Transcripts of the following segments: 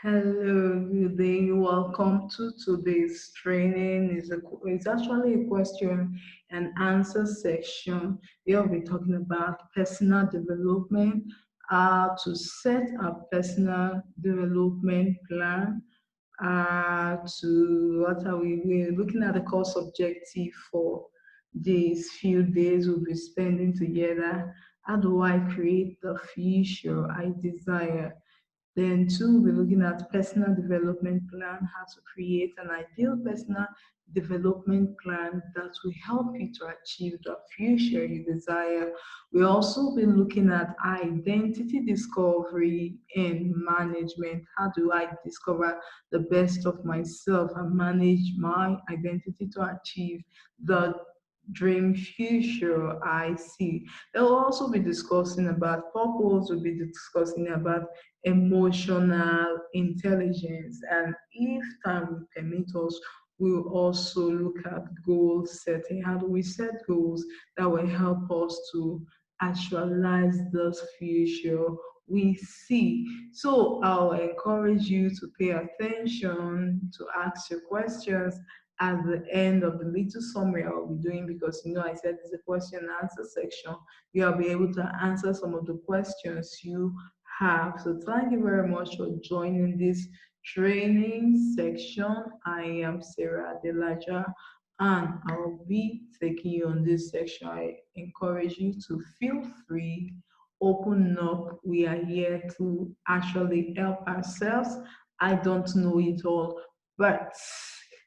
Hello, good day. Welcome to today's training. It's actually a question and answer section. Here we'll be talking about personal development, how to set a personal development plan, to what are we're looking at the course objective for these few days we'll be spending together. How do I create the future I desire? Then two, we're looking at personal development plan, how to create an ideal personal development plan that will help you to achieve the future you desire. We'll also be looking at identity discovery and management. How do I discover the best of myself and manage my identity to achieve the dream future I see? They'll also be discussing about purpose, we'll be discussing about emotional intelligence. And if time will permit us, we'll also look at goal setting. How do we set goals that will help us to actualize this future we see? So I'll encourage you to pay attention, to ask your questions at the end of the little summary I'll be doing, because I said it's a question and answer section. You'll be able to answer some of the questions you have. So thank you very much for joining this training section. I am Sarah Delaja and I'll be taking you on this section. I encourage you to feel free, open up. We are here to actually help ourselves. I don't know it all, but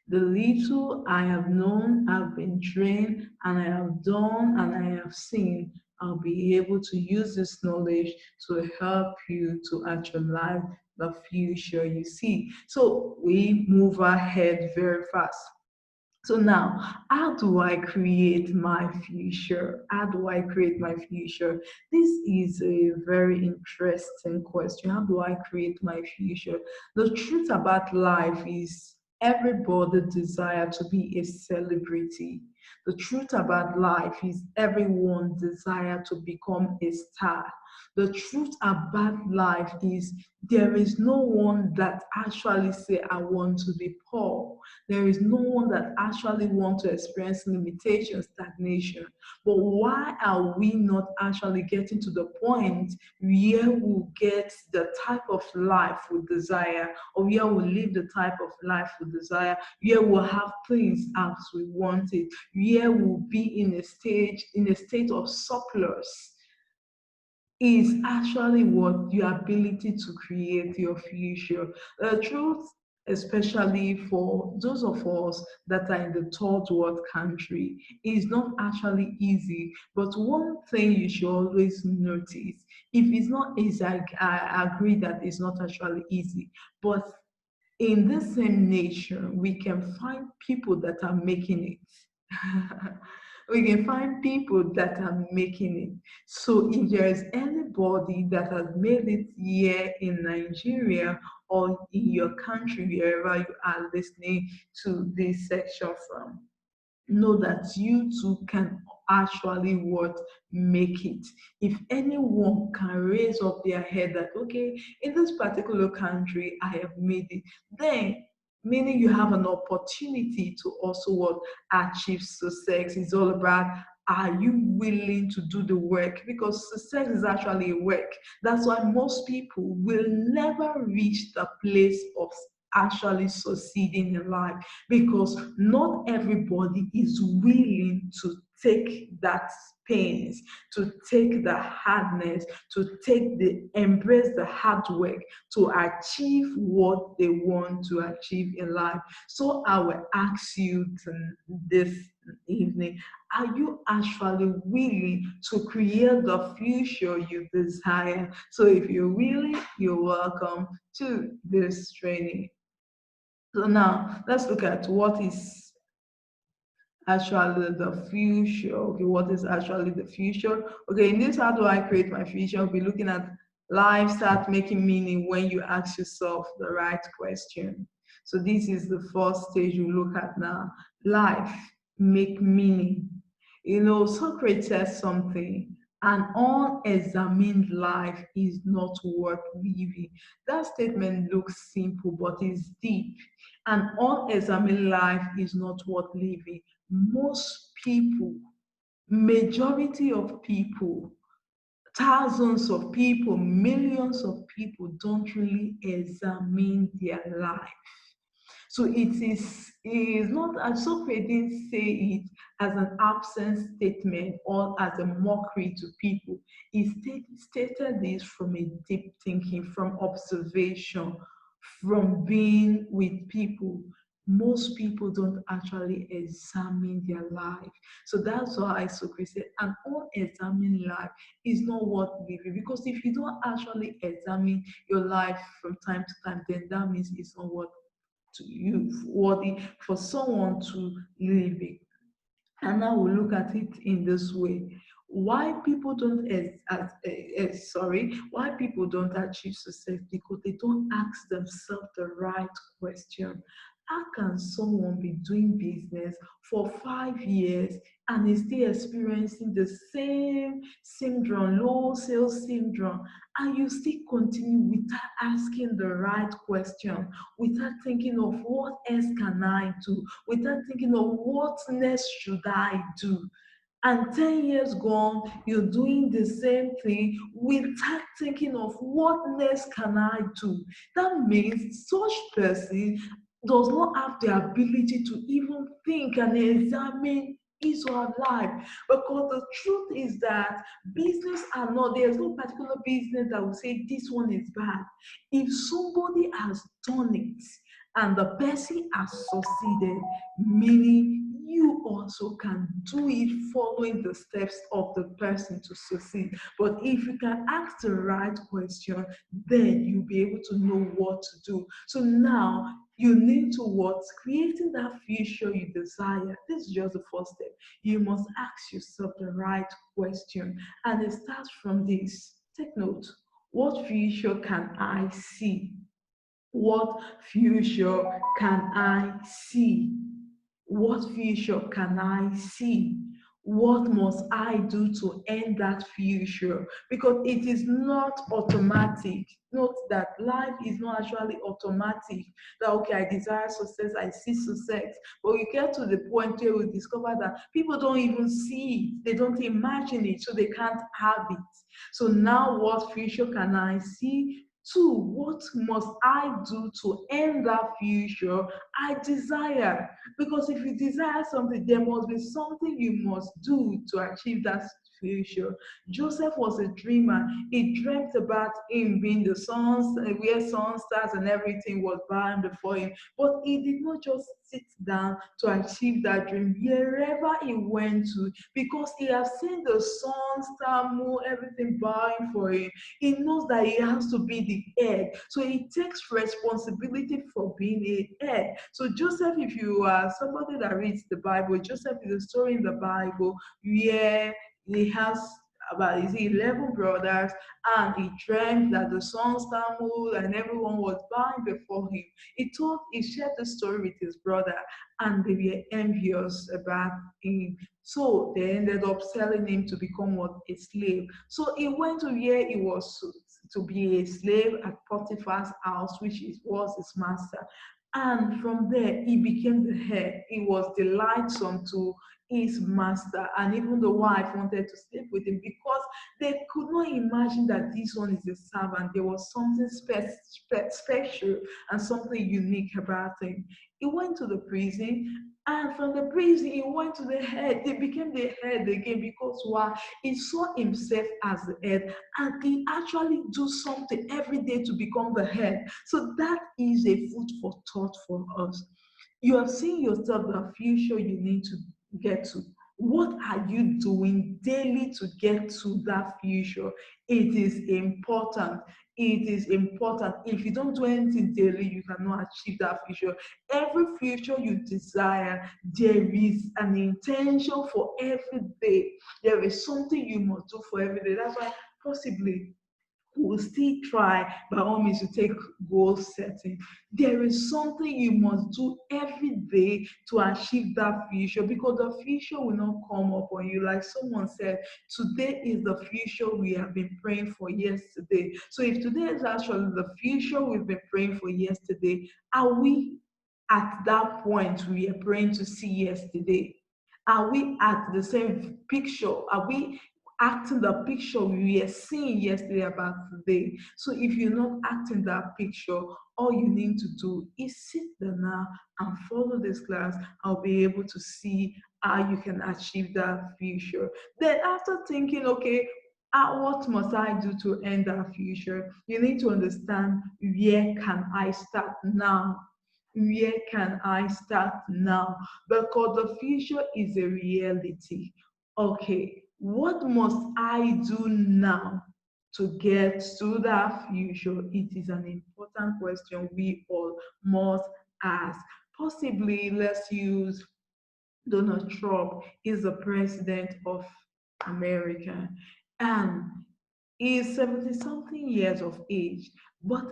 the little I have known, I've been trained, and I have done, and I have seen, I'll be able to use this knowledge to help you to actualize the future you see. So we move ahead very fast. So now, how do I create my future? How do I create my future? This is a very interesting question. How do I create my future? The truth about life is everybody desire to be a celebrity. The truth about life is everyone desire to become a star. The truth about life is there is no one that actually say I want to be poor. There is no one that actually want to experience limitation, stagnation. But why are we not actually getting to the point where we get the type of life we desire, or where we live the type of life we desire, where we'll have things as we want it, where we'll be in a state of surplus? Is actually what your ability to create your future. The truth, especially for those of us that are in the third world country, is not actually easy. But one thing you should always notice, if it's not easy, I agree that it's not actually easy. But in the same nature, we can find people that are making it. We can find people that are making it. So if there is anybody that has made it here in Nigeria or in your country, wherever you are listening to this section from, know that you too can actually what make it. If anyone can raise up their head that okay, in this particular country I have made it, then meaning you have an opportunity to also what achieve success. Is all about, are you willing to do the work? Because success is actually a work. That's why most people will never reach the place of actually succeeding in life, because not everybody is willing to take that pains, to take the hardness, to take the embrace the hard work to achieve what they want to achieve in life. So I will ask you this evening, are you actually willing to create the future you desire? So if you're willing, you're welcome to this training. So now let's look at what is actually the future. Okay, what is actually the future? Okay, in this how do I create my future? We'll be looking at life start making meaning when you ask yourself the right question. So this is the first stage you look at now. Life make meaning. Socrates says something. An unexamined life is not worth living. That statement looks simple, but is deep. An unexamined life is not worth living. Most people, majority of people, thousands of people, millions of people don't really examine their life. So it is not, as Socrates didn't say it as an absent statement or as a mockery to people. Stated this from a deep thinking, from observation, from being with people. Most people don't actually examine their life. So that's why Socrates said an unexamined life is not worth living. Because if you don't actually examine your life from time to time, then that means it's not worth to you, worthy for someone to live it. And now we look at it in this way. Why people don't why people don't achieve success? Because they don't ask themselves the right question. How can someone be doing business for 5 years and is still experiencing the same syndrome, low sales syndrome, and you still continue without asking the right question, without thinking of what else can I do, without thinking of what next should I do? And 10 years gone, you're doing the same thing without thinking of what next can I do. That means such person does not have the ability to even think and examine his or her life. Because the truth is that business are not, there's no particular business that will say this one is bad. If somebody has done it and the person has succeeded, meaning you also can do it following the steps of the person to succeed. But if you can ask the right question, then you'll be able to know what to do. So now you need to what? Creating that future you desire. This is just the first step. You must ask yourself the right question. And it starts from this. Take note. What future can I see? What future can I see? What future can I see? What must I do to end that future? Because it is not automatic. Note that life is not actually automatic. That okay, I desire success, I see success. But you get to the point where we discover that people don't even see it, they don't imagine it, so they can't have it. So now what future can I see? Two, what must I do to end that future I desire? Because if you desire something, there must be something you must do to achieve that future. Joseph was a dreamer. He dreamt about him being the sun, where sun, stars, and everything was bowing before him. But he did not just sit down to achieve that dream wherever he went to, because he has seen the sun, star, moon, everything bowing for him. He knows that he has to be the head. So he takes responsibility for being a head. So Joseph, if you are somebody that reads the Bible, Joseph is a story in the Bible where he has about is 11 brothers, and he dreamt that the sun, star, moon, and everyone was bowing before him. He shared the story with his brother, and they were envious about him. So they ended up selling him to become what? A slave. So he went to where he was to be a slave at Potiphar's house, which was his master. And from there, he became the head. He was delightsome to his master, and even the wife wanted to sleep with him because they could not imagine that this one is a servant. There was something special and something unique about him. He went to the prison, and from the prison, he went to the head. They became the head again because why? He saw himself as the head, and he actually do something every day to become the head. So that is a food for thought for us. You have seen yourself the future you need to get to. What are you doing daily to get to that future? It is important. It is important. If you don't do anything daily, you cannot achieve that future. Every future you desire, there is an intention for every day. There is something you must do for every day. That's why possibly will still try by all means to take goal setting. There is something you must do every day to achieve that future, because the future will not come up on you. Like someone said, today is the future we have been praying for yesterday. So if today is actually the future we've been praying for yesterday, are we at that point we are praying to see yesterday? Are we at the same picture? Are we acting the picture we were seeing yesterday about today? So if you're not acting that picture, all you need to do is sit there now and follow this class. I'll be able to see how you can achieve that future. Then after thinking, okay, what must I do to end that future? You need to understand, where can I start now? Where can I start now? Because the future is a reality. Okay, what must I do now to get to that future? It is an important question we all must ask. Possibly, let's use Donald Trump is the president of America, and he is 70 something years of age. But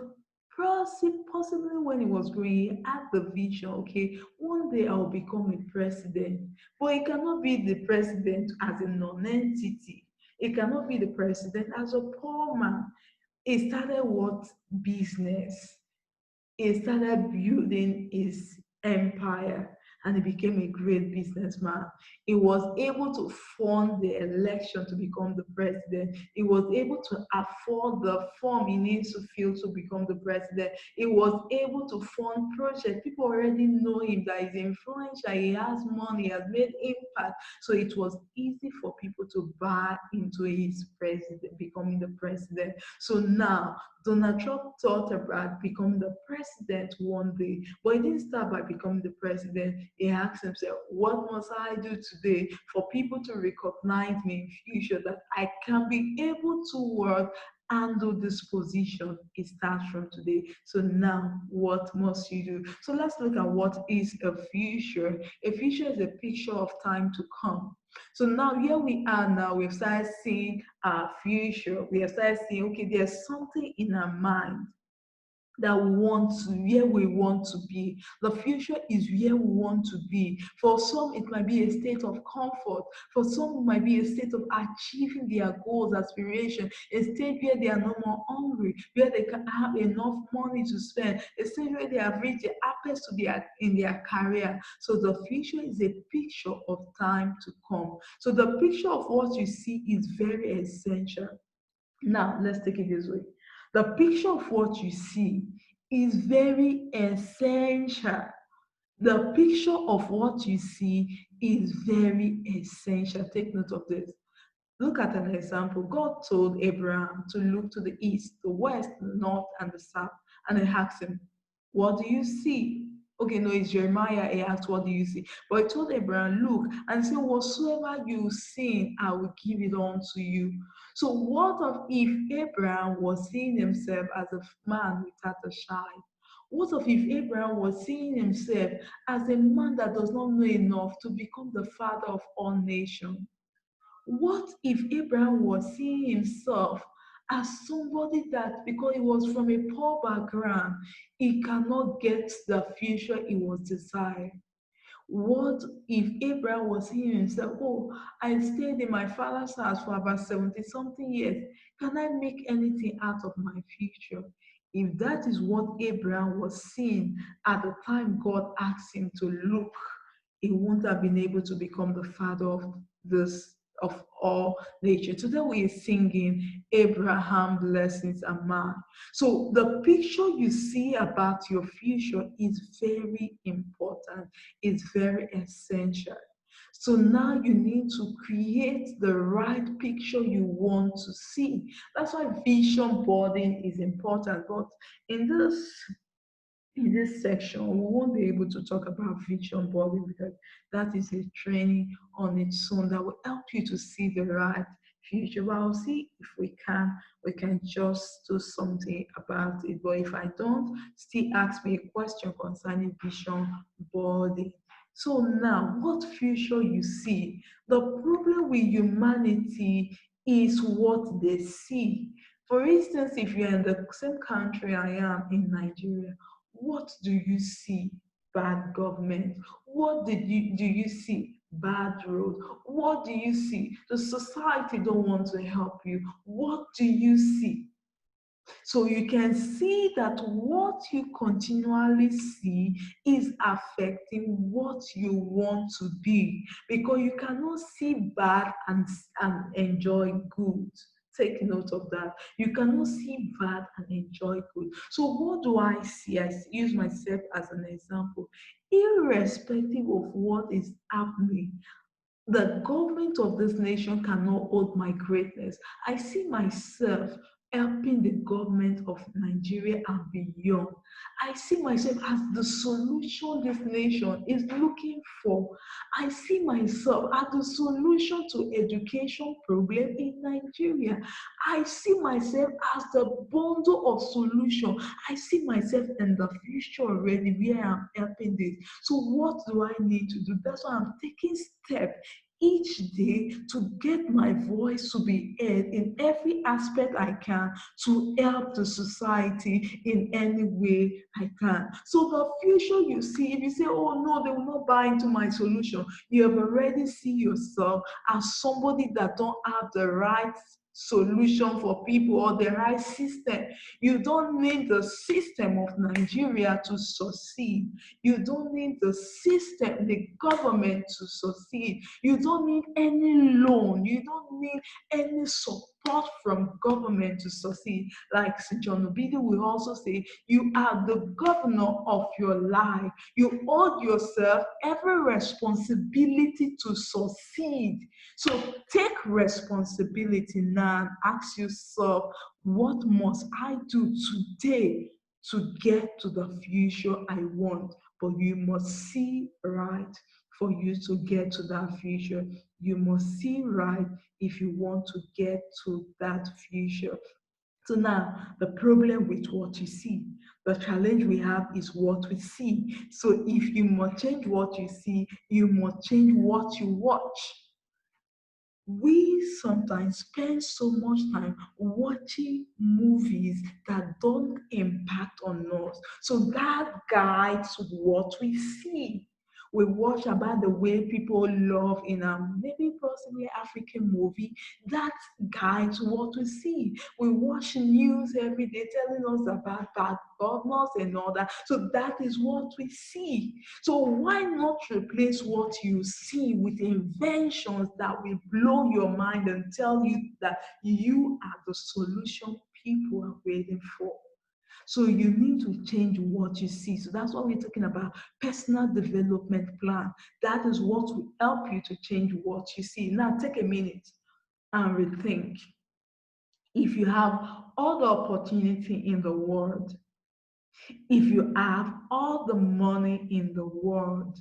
possibly when he was growing, he had the vision, okay, one day I'll become a president. But he cannot be the president as a non-entity. He cannot be the president as a poor man. He started what business? He started building his empire, and he became a great businessman. He was able to fund the election to become the president. He was able to afford the form he needs to fill to become the president. He was able to fund projects. People already know him, that he's influential, he has money, he has made impact. So it was easy for people to buy into his president, becoming the president. So now Donald Trump thought about becoming the president one day, but he didn't start by becoming the president. He asked himself, what must I do today for people to recognize me in future, that I can be able to work, handle this position? It starts from today. So now what must you do? So let's look at what is a future. A future is a picture of time to come. So now here we are now, we've started seeing our future. We have started seeing, okay, there's something in our mind that we want to, where we want to be. The future is where we want to be. For some, it might be a state of comfort. For some, it might be a state of achieving their goals, aspiration, a state where they are no more hungry, where they can have enough money to spend, a state where they have reached the apex to their in their career. So the future is a picture of time to come. So the picture of what you see is very essential. Now, let's take it this way. The picture of what you see is very essential. The picture of what you see is very essential. Take note of this. Look at an example. God told Abraham to look to the east, the west, the north, and the south. And he asked him, what do you see? Okay, no, it's Jeremiah. He asked, what do you see? But he told Abraham, look, and say, whatsoever you see, I will give it unto you. So, what of if Abraham was seeing himself as a man without a child? What of if Abraham was seeing himself as a man that does not know enough to become the father of all nations? What if Abraham was seeing himself as somebody that, because he was from a poor background, he cannot get the future he was desiring? What if Abraham was seeing himself, oh, I stayed in my father's house for about 70 something years. Can I make anything out of my future? If that is what Abraham was seeing at the time God asked him to look, he wouldn't have been able to become the father of this of all nature. Today we are singing Abraham blessings and man. So the picture you see about your future is very important. It's very essential. So now you need to create the right picture you want to see. That's why vision boarding is important. But in this section, we won't be able to talk about vision boarding, because that is a training on its own that will help you to see the right future. But I'll see if we can just do something about it. But if I don't, still ask me a question concerning vision boarding. So now, what future you see? The problem with humanity is what they see. For instance, if you're in the same country I am in Nigeria, what do you see? Bad government. What do you see? Bad road. What do you see? The society don't want to help you. What do you see? So you can see that what you continually see is affecting what you want to be, because you cannot see bad and enjoy good. Take note of that. You cannot see bad and enjoy good. So what do I see? Use myself as an example. Irrespective of what is happening, the government of this nation cannot hold my greatness. I see myself helping the government of Nigeria and beyond. I see myself as the solution this nation is looking for. I see myself as the solution to education problem in Nigeria. I see myself as the bundle of solution. I see myself in the future already where I'm helping this. So what do I need to do? That's why I'm taking steps each day to get my voice to be heard in every aspect I can to help the society in any way I can. So the future you see, if you say, oh no, they will not buy into my solution, you have already see yourself as somebody that don't have the right solution for people or the right system. You don't need the system of Nigeria to succeed. You don't need the system, the government to succeed. You don't need any loan. You don't need any support from government to succeed. Like St. John Obidi will also say, you are the governor of your life. You hold yourself every responsibility to succeed. So take responsibility now and ask yourself, what must I do today to get to the future I want? But you must see right for you to get to that future. You must see right if you want to get to that future. So now, the problem with what you see, the challenge we have is what we see. So if you must change what you see, you must change what you watch. We sometimes spend so much time watching movies that don't impact on us. So that guides what we see. We watch about the way people love in a maybe possibly African movie. That guides what we see. We watch news every day telling us about bad governors and all that. So that is what we see. So why not replace what you see with inventions that will blow your mind and tell you that you are the solution people are waiting for? So you need to change what you see. So that's what we're talking about. Personal development plan. That is what will help you to change what you see. Now take a minute and rethink. If you have all the opportunity in the world, if you have all the money in the world,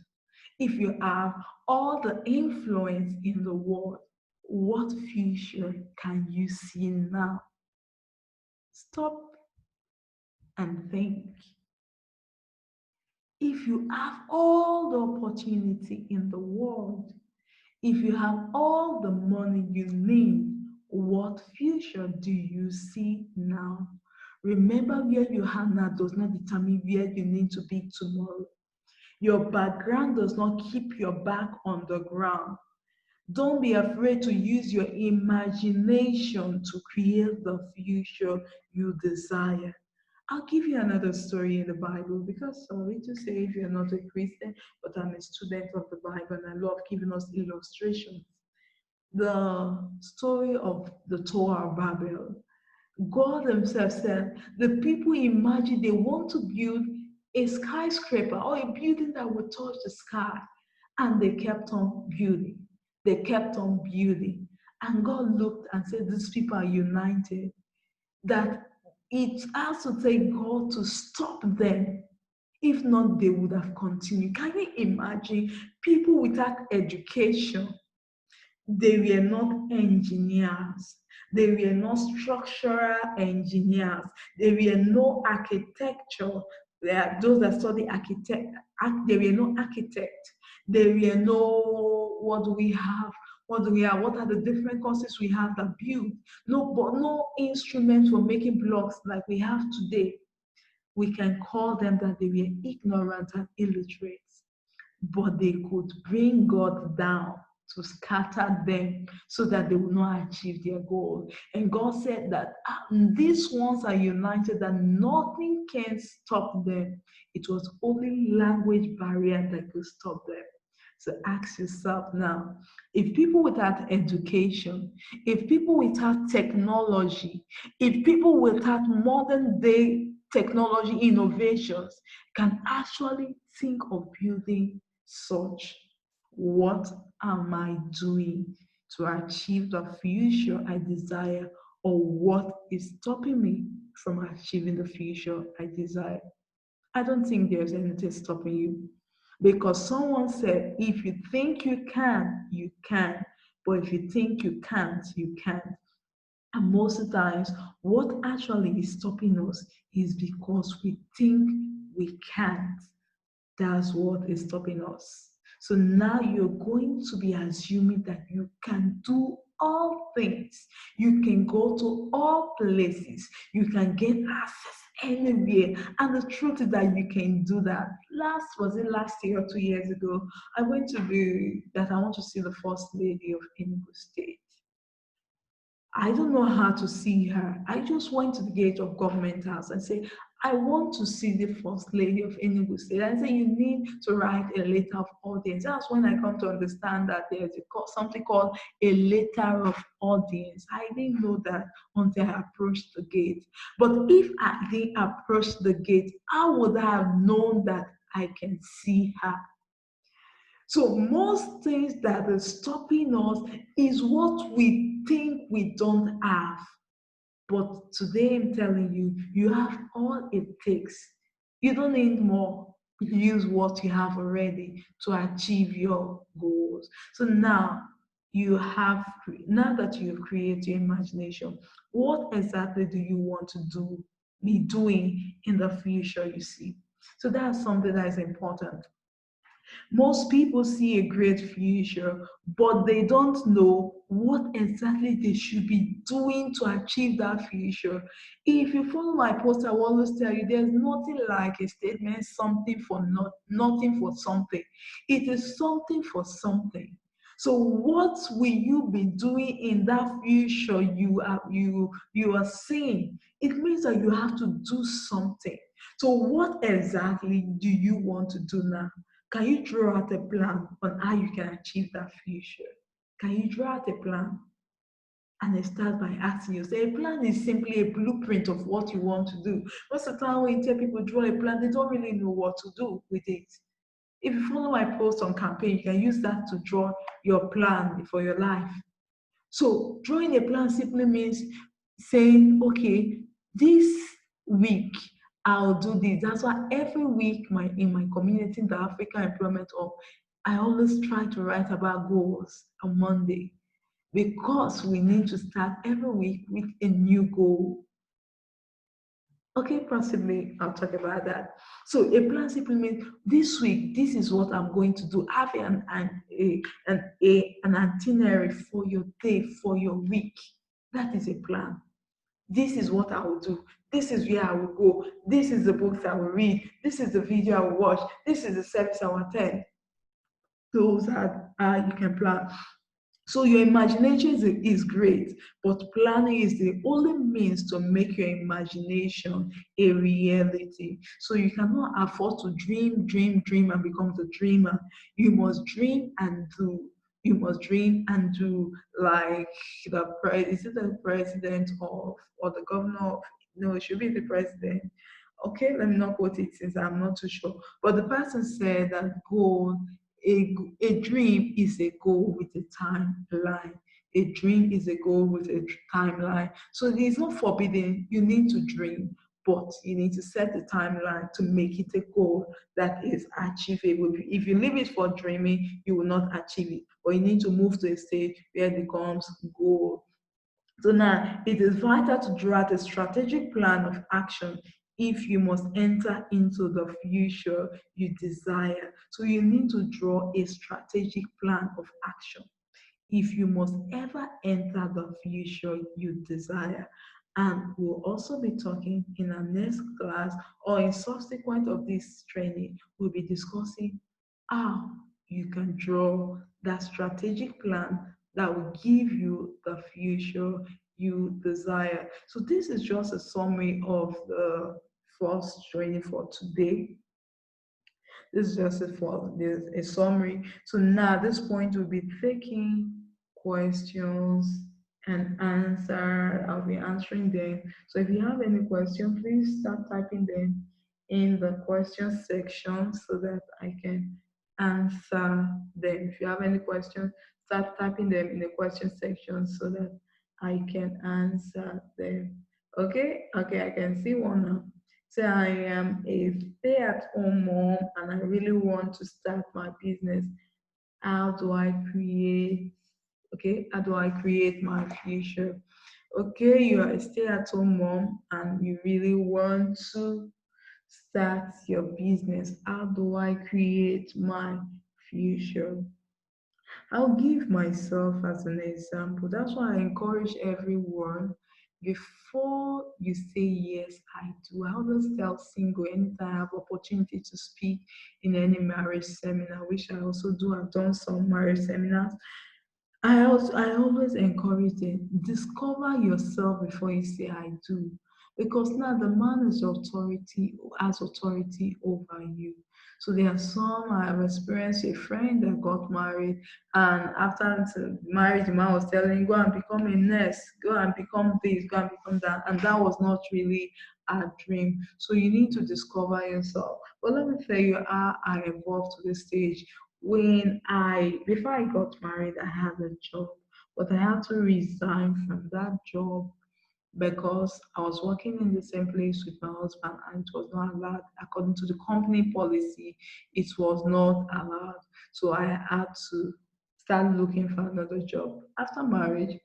if you have all the influence in the world, what future can you see now? Stop and think. If you have all the opportunity in the world, if you have all the money you need, what future do you see now? Remember, where you are now does not determine where you need to be tomorrow. Your background does not keep your back on the ground. Don't be afraid to use your imagination to create the future you desire. I'll give you another story in the Bible because sorry to say if you're not a Christian, but I'm a student of the Bible and I love giving us illustrations. The story of the Tower of Babel. God Himself said the people imagine they want to build a skyscraper or a building that would touch the sky. And they kept on building. They kept on building. And God looked and said, these people are united. That it has to take God to stop them. If not, they would have continued. Can you imagine people without education? They were not engineers. They were not structural engineers. They were no architecture. Those that study architect, they were no architect. They were no, what do we have? What do we have? What are the different courses we have that build? No, but no instruments for making blocks like we have today. We can call them that they were ignorant and illiterate, but they could bring God down to scatter them so that they will not achieve their goal. And God said that these ones are united and nothing can stop them. It was only language barrier that could stop them. So ask yourself now, if people without education, if people without technology, if people without modern day technology innovations can actually think of building such, what am I doing to achieve the future I desire, or what is stopping me from achieving the future I desire? I don't think there's anything stopping you, because someone said, if you think you can, you can. But if you think you can't, you can't. And most of the times, what actually is stopping us is because we think we can't. That's what is stopping us. So now you're going to be assuming that you can do all things. You can go to all places. You can get access anywhere. And the truth is that you can do that. Was it last year or 2 years ago? I went to I want to see the First Lady of Enugu State. I don't know how to see her. I just went to the gate of Government House and said, I want to see the First Lady of Enugu State. I said, you need to write a letter of audience. That's when I come to understand that there's something called a letter of audience. I didn't know that until I approached the gate. But if I didn't approach the gate, how would I have known that I can see her? So most things that are stopping us is what we think we don't have. But today I'm telling you, you have all it takes. You don't need more. Use what you have already to achieve your goals. So now that you've created your imagination, what exactly do you want to be doing in the future, you see? So that's something that is important. Most people see a great future, but they don't know what exactly they should be doing to achieve that future. If you follow my post, I will always tell you there's nothing like a statement, something for nothing for something. It is something for something. So what will you be doing in that future you are seeing? It means that you have to do something. So what exactly do you want to do now? Can you draw out a plan on how you can achieve that future? Can you draw out a plan? And then start by asking yourself. A plan is simply a blueprint of what you want to do. Most of the time when you tell people draw a plan, they don't really know what to do with it. If you follow my post on campaign, you can use that to draw your plan for your life. So drawing a plan simply means saying, okay, this week I'll do this. That's why every week in my community, the African Employment Hub, I always try to write about goals on Monday, because we need to start every week with a new goal. Okay, possibly I'll talk about that. So a plan simply means this week, this is what I'm going to do. Have an itinerary for your day, for your week. That is a plan. This is what I will do. This is where I will go. This is the books I will read. This is the video I will watch. This is the service I will attend. Those are you can plan. So your imagination is great, but planning is the only means to make your imagination a reality. So you cannot afford to dream, and become the dreamer. You must dream and do. You must dream and do, like is it the president of, or the governor of, no, it should be the president. Okay, let me not quote it since I'm not too sure. But the person said that a dream is a goal with a timeline. A dream is a goal with a timeline. So it is not forbidden. You need to dream, but you need to set the timeline to make it a goal that is achievable. If you leave it for dreaming, you will not achieve it. But you need to move to a stage where it becomes goal. So now it is vital to draw out a strategic plan of action if you must enter into the future you desire. So you need to draw a strategic plan of action. if you must ever enter the future you desire. And we'll also be talking in our next class or in subsequent of this training, we'll be discussing how you can draw that strategic plan that will give you the future you desire. So this is just a summary of the first training for today. This is just a summary. So now at this point, we'll be taking questions and answer. I'll be answering them. So if you have any question, please start typing them in the question section so that I can answer them. If you have any questions, start typing them in the question section so that I can answer them. Okay, okay, I can see one now. Say I am a stay-at-home mom and I really want to start my business. How do I create? Okay, how do I create my future? Okay, you are a stay-at-home mom and you really want to start your business. How do I create my future? I'll give myself as an example. That's why I encourage everyone before you say yes, I do. I always tell single anytime I have opportunity to speak in any marriage seminar, which I also do. I've done some marriage seminars. I always encourage them, discover yourself before you say I do. Because now the man is authority has authority over you. So there are some I have experienced a friend that got married and after the marriage the man was telling go and become a nurse, go and become this, go and become that. And that was not really a dream. So you need to discover yourself. But let me tell you how I evolved to this stage before I got married, I had a job, but I had to resign from that job because I was working in the same place with my husband and it was not allowed. According to the company policy, it was not allowed. So I had to start looking for another job. After marriage,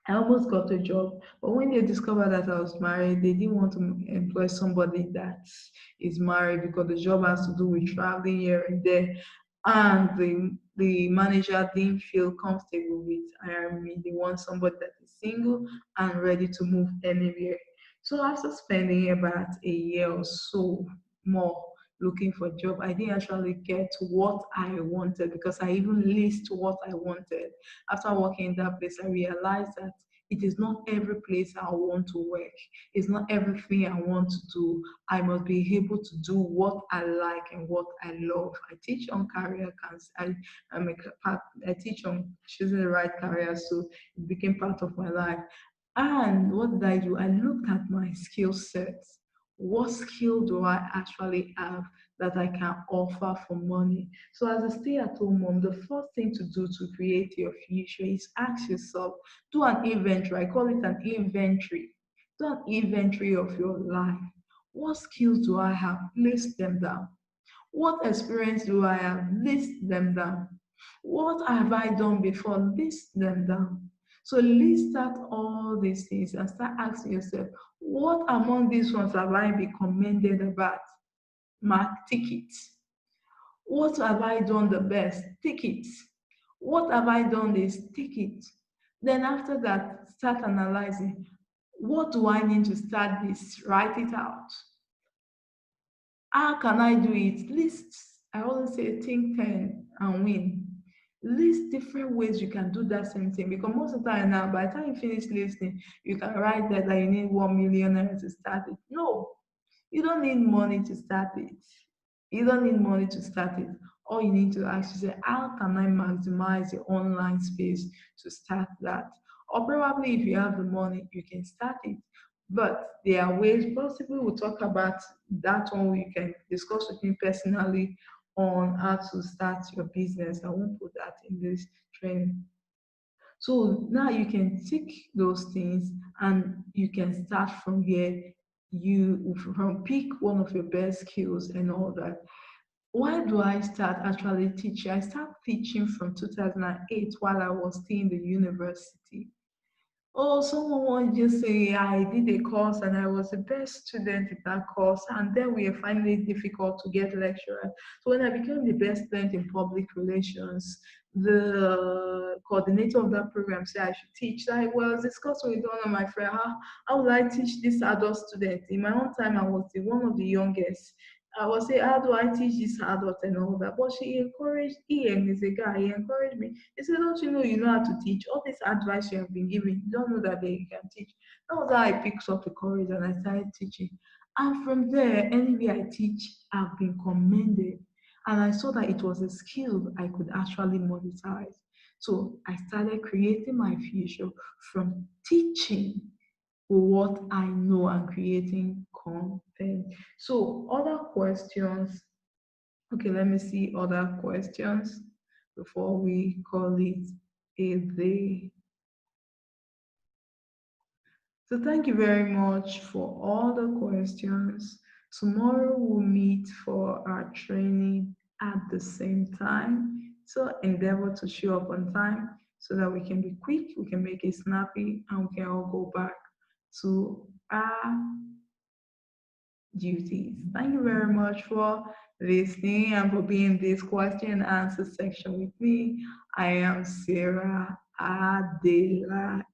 I almost got a job, but when they discovered that I was married, they didn't want to employ somebody that is married because the job has to do with traveling here and there. And the manager didn't feel comfortable with hiring me. They want somebody that is single and ready to move anywhere. So after spending about a year or so more looking for a job, I didn't actually get what I wanted because I even list what I wanted. After working in that place, I realized that it is not every place I want to work. It's not everything I want to do. I must be able to do what I like and what I love. I teach on career counseling. I teach on choosing the right career, so it became part of my life. And what did I do? I looked at my skill sets. What skill do I actually have that I can offer for money? So, as a stay at home mom, the first thing to do to create your future is ask yourself, do an inventory. I call it an inventory. Do an inventory of your life. What skills do I have? List them down. What experience do I have? List them down. What have I done before? List them down. So list out all these things and start asking yourself, what among these ones have I been commended about? Mark tickets. What have I done the best? Tickets. What have I done this? Ticket. Then after that, start analyzing. What do I need to start this? Write it out. How can I do it? List. I always say think 10 and win. List different ways you can do that same thing because most of the time now, by the time you finish listing, you can write that you need 1 million naira to start it. No, you don't need money to start it. You don't need money to start it. All you need to actually say, how can I maximize the online space to start that? Or probably if you have the money, you can start it. But there are ways, possibly we'll talk about that one. We can discuss with me personally on how to start your business. I won't put that in this training. So now you can tick those things and you can start from here. You from pick one of your best skills and all that. Why do I start actually teaching? I started teaching from 2008 while I was still in the university. Oh, someone will just say, I did a course and I was the best student in that course, and then we are finding it difficult to get lecturers. So when I became the best student in public relations, the coordinator of that program said I should teach. So I was discussing with one of my friends, how would I teach this adult student? In my own time, I was one of the youngest. I was saying, how do I teach this adult and all that? But she encouraged, Ian is a guy, he encouraged me. He said, don't you know how to teach? All this advice you have been giving, you don't know that they can teach. That was how I picked up the courage and I started teaching. And from there, anywhere I teach, I've been commended. And I saw that it was a skill I could actually monetize. So I started creating my future from teaching what I know and creating content. So other questions. Okay, let me see other questions before we call it a day. So thank you very much for all the questions. Tomorrow we'll meet for our training at the same time. So endeavor to show up on time so that we can be quick, we can make it snappy, and we can all go back to our duties. Thank you very much for listening and for being in this question and answer section with me. I am Sarah Adelaja.